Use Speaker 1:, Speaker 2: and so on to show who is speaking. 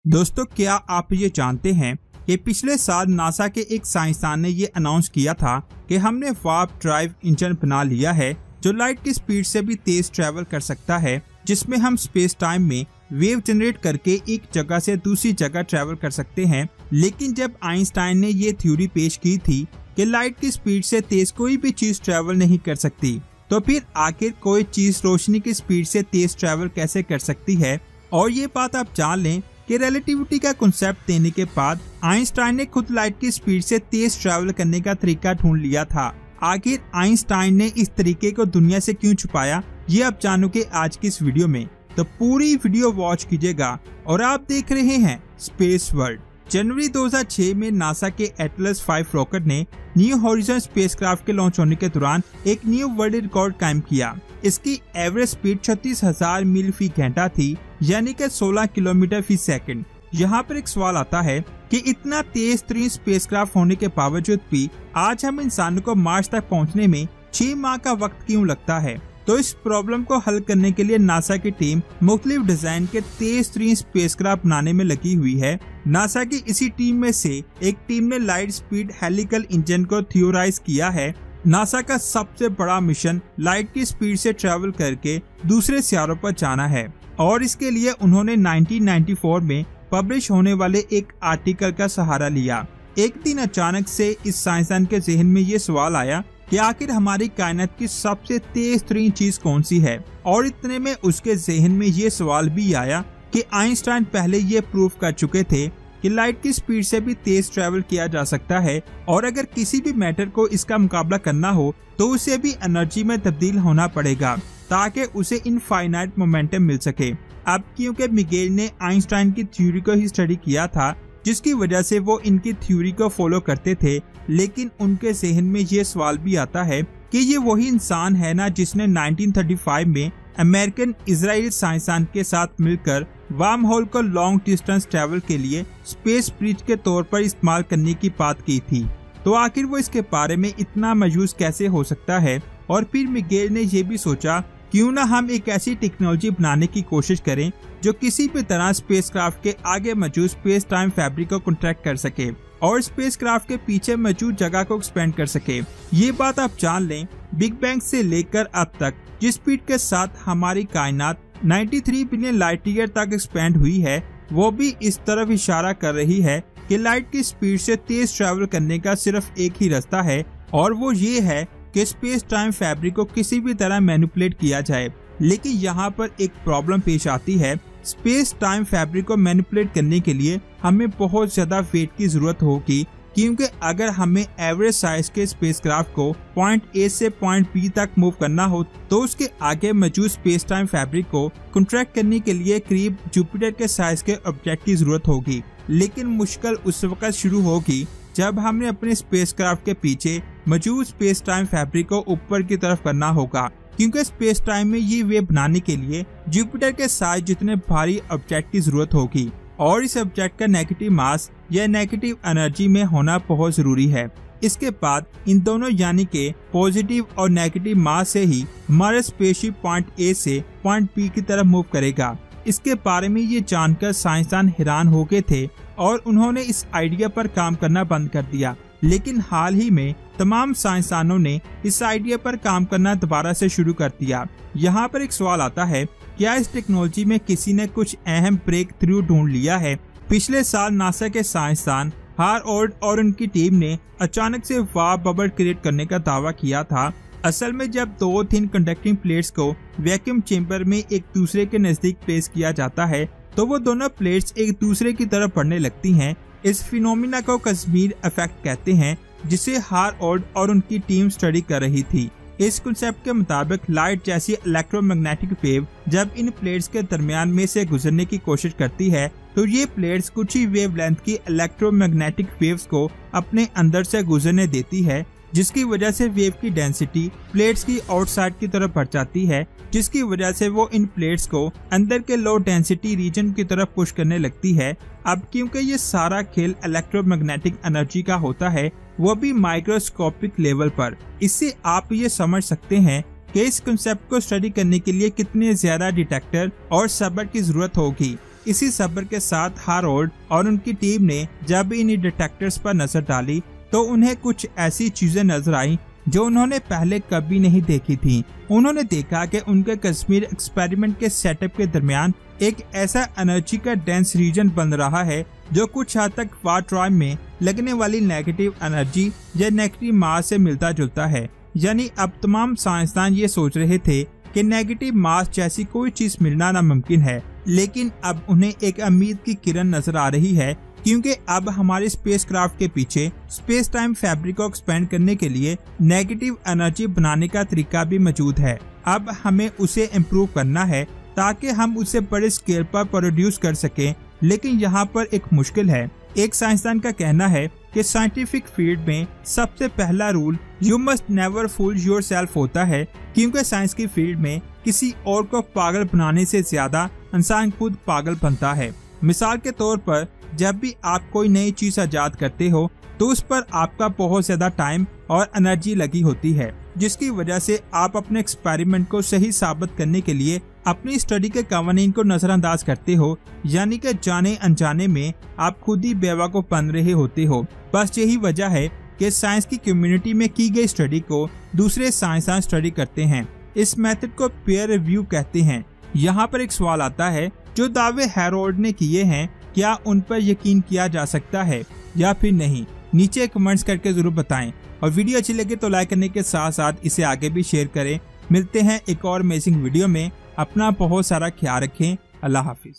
Speaker 1: दोस्तों, क्या आप ये जानते हैं कि पिछले साल नासा के एक साइंसदान ने ये अनाउंस किया था कि हमने वार्प ड्राइव इंजन बना लिया है जो लाइट की स्पीड से भी तेज ट्रैवल कर सकता है, जिसमें हम स्पेस टाइम में वेव जनरेट करके एक जगह से दूसरी जगह ट्रैवल कर सकते हैं। लेकिन जब आइंस्टाइन ने ये थ्योरी पेश की थी कि लाइट की स्पीड से तेज कोई भी चीज ट्रैवल नहीं कर सकती, तो फिर आखिर कोई चीज रोशनी की स्पीड से तेज ट्रैवल कैसे कर सकती है। और ये बात आप जान लें कि रिलेटिविटी का कॉन्सेप्ट देने के बाद आइंस्टाइन ने खुद लाइट की स्पीड से तेज ट्रैवल करने का तरीका ढूंढ लिया था। आखिर आइंस्टाइन ने इस तरीके को दुनिया से क्यों छुपाया, ये आप जानोगे आज की इस वीडियो में, तो पूरी वीडियो वॉच कीजिएगा। और आप देख रहे हैं स्पेस वर्ल्ड। जनवरी 2006 में नासा के एटलस 5 रॉकेट ने न्यू हॉरिजन स्पेसक्राफ्ट के लॉन्च होने के दौरान एक न्यू वर्ल्ड रिकॉर्ड कायम किया। इसकी एवरेज स्पीड 36,000 मील फी घंटा थी, यानी कि 16 किलोमीटर फी सेकंड। यहाँ पर एक सवाल आता है कि इतना तेज तरीन स्पेसक्राफ्ट होने के बावजूद भी आज हम इंसानों को मार्स तक पहुँचने में 6 माह का वक्त क्यों लगता है। तो इस प्रॉब्लम को हल करने के लिए नासा की टीम मुख्तलिफ डिजाइन के तेज तरीन स्पेसक्राफ्ट बनाने में लगी हुई है। नासा की इसी टीम में से एक टीम ने लाइट स्पीड हेलिकल इंजन को थियोराइज किया है। नासा का सबसे बड़ा मिशन लाइट की स्पीड से ट्रैवल करके दूसरे सितारों पर जाना है, और इसके लिए उन्होंने 1994 में पब्लिश होने वाले एक आर्टिकल का सहारा लिया। एक दिन अचानक से इस साइंसदान के जहन में ये सवाल आया कि आखिर हमारी कायनात की सबसे तेज तरीन चीज कौन सी है। और इतने में उसके जहन में ये सवाल भी आया कि आइंस्टाइन पहले ये प्रूव कर चुके थे कि लाइट की स्पीड से भी तेज ट्रैवल किया जा सकता है, और अगर किसी भी मैटर को इसका मुकाबला करना हो तो उसे भी एनर्जी में तब्दील होना पड़ेगा ताकि उसे इनफाइनाइट मोमेंटम मिल सके। अब क्योंकि मिगेल ने आइंस्टाइन की थ्योरी को ही स्टडी किया था, जिसकी वजह से वो इनकी थ्योरी को फॉलो करते थे, लेकिन उनके जहन में ये सवाल भी आता है कि ये वही इंसान है ना जिसने 1935 में अमेरिकन इजराइल साइंसदान के साथ मिलकर वार्म होल को लॉन्ग डिस्टेंस ट्रैवल के लिए स्पेस ब्रिज के तौर पर इस्तेमाल करने की बात की थी। तो आखिर वो इसके बारे में इतना मायूस कैसे हो सकता है। और फिर मिगेल ने यह भी सोचा, क्यों ना हम एक ऐसी टेक्नोलॉजी बनाने की कोशिश करें जो किसी भी तरह स्पेसक्राफ्ट के आगे मौजूद स्पेस टाइम फैब्रिक को कॉन्ट्रैक्ट कर सके और स्पेसक्राफ्ट के पीछे मौजूद जगह को एक्सपेंड कर सके। ये बात आप जान लें, बिग बैंग से लेकर अब तक जिस स्पीड के साथ हमारी कायनात 93 बिलियन लाइट ईयर तक एक्सपेंड हुई है, वो भी इस तरफ इशारा कर रही है कि लाइट की स्पीड से तेज ट्रैवल करने का सिर्फ एक ही रास्ता है, और वो ये है कि स्पेस टाइम फैब्रिक को किसी भी तरह मैनिपुलेट किया जाए। लेकिन यहाँ पर एक प्रॉब्लम पेश आती है। स्पेस टाइम फैब्रिक को मैनिपुलेट करने के लिए हमें बहुत ज्यादा वेट की जरूरत होगी, क्योंकि अगर हमें एवरेज साइज के स्पेसक्राफ्ट को पॉइंट ए से पॉइंट बी तक मूव करना हो तो उसके आगे मौजूद स्पेस टाइम फैब्रिक को कॉन्ट्रैक्ट करने के लिए करीब जुपिटर के साइज के ऑब्जेक्ट की जरूरत होगी। लेकिन मुश्किल उस वक्त शुरू होगी जब हमने अपने स्पेसक्राफ्ट के पीछे मौजूद स्पेस टाइम फैब्रिक को ऊपर की तरफ करना होगा, क्योंकि स्पेस टाइम में ये वेव बनाने के लिए जुपिटर के साइज जितने भारी ऑब्जेक्ट की जरूरत होगी, और इस ऑब्जेक्ट का नेगेटिव मास या नेगेटिव एनर्जी में होना बहुत जरूरी है। इसके बाद इन दोनों यानी के पॉजिटिव और नेगेटिव मास से ही हमारा स्पेसशिप पॉइंट ए से पॉइंट बी की तरफ मूव करेगा। इसके बारे में ये जानकर साइंसदान हैरान हो गए थे और उन्होंने इस आइडिया पर काम करना बंद कर दिया। लेकिन हाल ही में तमाम साइंसदानों ने इस आइडिया पर काम करना दोबारा से शुरू कर दिया। यहाँ पर एक सवाल आता है, क्या इस टेक्नोलॉजी में किसी ने कुछ अहम ब्रेक थ्रू ढूंढ लिया है। पिछले साल नासा के साइंसदान हार्वर्ड और उनकी टीम ने अचानक से वार्प बबल क्रिएट करने का दावा किया था। असल में जब दो थिन कंडक्टिंग प्लेट्स को वैक्यूम चेंबर में एक दूसरे के नजदीक प्लेस किया जाता है तो वो दोनों प्लेट्स एक दूसरे की तरफ बढ़ने लगती हैं। इस फिनोमिना को कश्मीर इफेक्ट कहते हैं, जिसे हार्वर्ड और उनकी टीम स्टडी कर रही थी। इस कॉन्सेप्ट के मुताबिक लाइट जैसी इलेक्ट्रोमैग्नेटिक वेव जब इन प्लेट्स के दरमियान में से गुजरने की कोशिश करती है तो ये प्लेट्स कुछ ही वेवलेंथ की इलेक्ट्रोमैग्नेटिक वेव्स को अपने अंदर से गुजरने देती है, जिसकी वजह से वेव की डेंसिटी प्लेट्स की आउटसाइड की तरफ बढ़ जाती है, जिसकी वजह से वो इन प्लेट्स को अंदर के लो डेंसिटी रीजन की तरफ पुश करने लगती है। अब क्योंकि ये सारा खेल इलेक्ट्रोमैग्नेटिक एनर्जी का होता है, वो भी माइक्रोस्कोपिक लेवल पर, इससे आप ये समझ सकते हैं कि इस कंसेप्ट को स्टडी करने के लिए कितने ज्यादा डिटेक्टर और सब्र की जरूरत होगी। इसी सब्र के साथ हैरोल्ड और उनकी टीम ने जब भी इन डिटेक्टर्स पर नजर डाली तो उन्हें कुछ ऐसी चीजें नजर आई जो उन्होंने पहले कभी नहीं देखी थी। उन्होंने देखा कि उनके कश्मीर एक्सपेरिमेंट के सेटअप के दरमियान एक ऐसा एनर्जी का डेंस रीजन बन रहा है जो कुछ हद तक वार्प ड्राइव में लगने वाली नेगेटिव एनर्जी या नेगेटिव मास से मिलता जुलता है। यानी अब तमाम साइंसदान ये सोच रहे थे कि नेगेटिव मास जैसी कोई चीज मिलना नामुमकिन है, लेकिन अब उन्हें एक उम्मीद की किरण नजर आ रही है, क्योंकि अब हमारे स्पेसक्राफ्ट के पीछे स्पेस टाइम फैब्रिक को एक्सपेंड करने के लिए नेगेटिव एनर्जी बनाने का तरीका भी मौजूद है। अब हमें उसे इम्प्रूव करना है ताकि हम उसे बड़े स्केल पर प्रोड्यूस कर सकें। लेकिन यहाँ पर एक मुश्किल है। एक साइंसदान का कहना है कि साइंटिफिक फील्ड में सबसे पहला rule you must never fool yourself होता है, क्योंकि साइंस की फील्ड में किसी और को पागल बनाने से ज्यादा इंसान खुद पागल बनता है। मिसाल के तौर पर जब भी आप कोई नई चीज इजाद करते हो तो उस पर आपका बहुत ज्यादा टाइम और एनर्जी लगी होती है, जिसकी वजह से आप अपने एक्सपेरिमेंट को सही साबित करने के लिए अपनी स्टडी के कवानीन को नजरअंदाज करते हो। यानी कि जाने अनजाने में आप खुद ही बेवकूफ बन रहे होते हो। बस यही वजह है कि साइंस की कम्युनिटी में की गई स्टडी को दूसरे साइंसदान स्टडी करते हैं। इस मेथड को पीयर रिव्यू कहते हैं। यहाँ पर एक सवाल आता है, जो दावे हैरोल्ड ने किए हैं क्या उन पर यकीन किया जा सकता है या फिर नहीं? नीचे कमेंट्स करके जरूर बताएं और वीडियो अच्छी लगे तो लाइक करने के साथ साथ इसे आगे भी शेयर करें। मिलते हैं एक और अमेजिंग वीडियो में। अपना बहुत सारा ख्याल रखें। अल्लाह हाफिज।